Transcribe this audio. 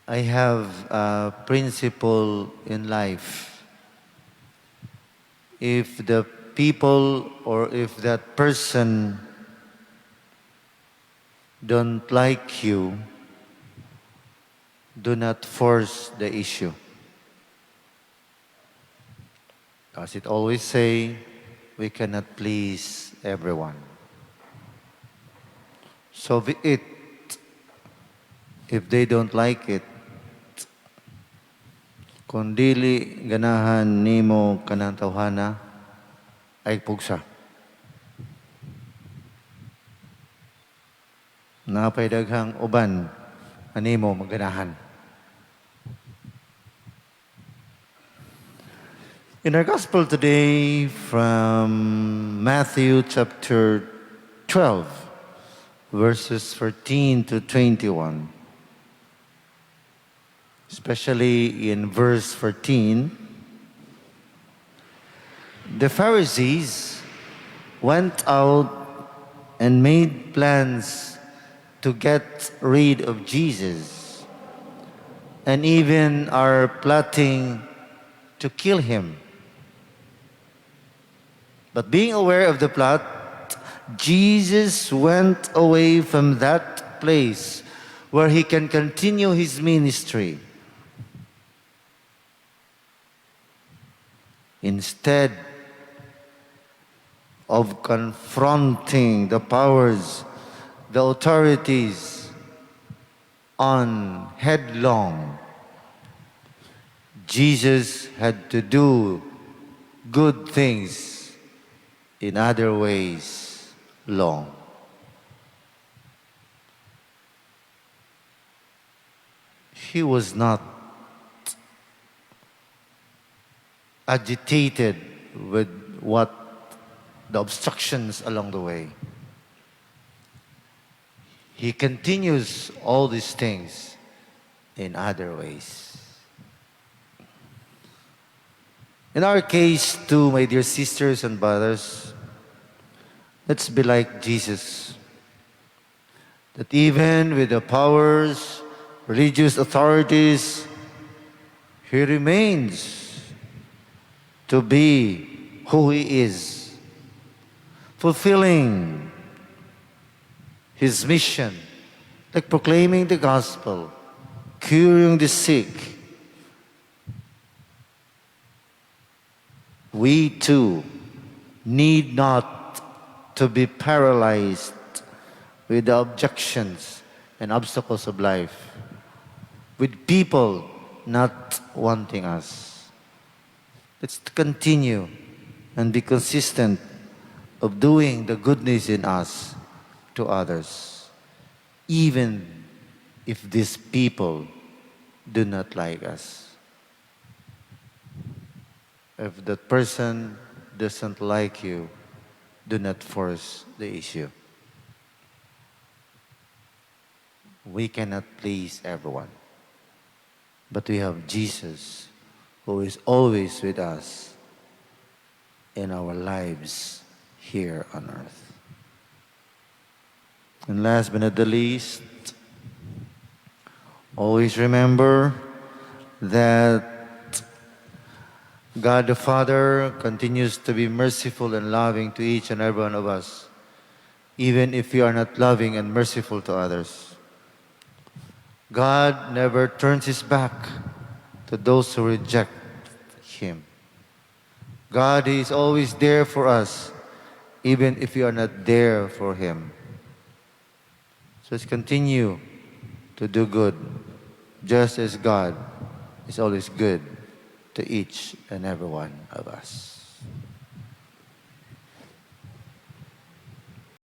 I have a principle in life. If the people or if that person don't like you, do not force the issue. As it always say, we cannot please everyone. So be it, if they don't like it, kung dili ganahan nimo kanang tawhana, ay pugsa. Napay daghang uban animo maganahan. In our gospel today from Matthew chapter 12, verses 14 to 21, especially in verse 14, the Pharisees went out and made plans to get rid of Jesus and even are plotting to kill him. But being aware of the plot, Jesus went away from that place where he can continue his ministry. Instead of confronting the powers, the authorities on headlong, Jesus had to do good things in other ways long. He was not agitated with what the obstructions along the way. He continues all these things in other ways. In our case, too, my dear sisters and brothers, let's be like Jesus. That even with the powers, religious authorities, he remains to be who he is, fulfilling his mission, like proclaiming the gospel, curing the sick. We too need not to be paralyzed with the objections and obstacles of life, with people not wanting us. Let's continue and be consistent of doing the goodness in us to others, even if these people do not like us. If that person doesn't like you, do not force the issue. We cannot please everyone, but we have Jesus who is always with us in our lives here on earth. And last but not the least, always remember that God the Father continues to be merciful and loving to each and every one of us, even if we are not loving and merciful to others. God never turns his back to those who reject him. God is always there for us, even if we are not there for him. So let's continue to do good, just as God is always good to each and every one of us.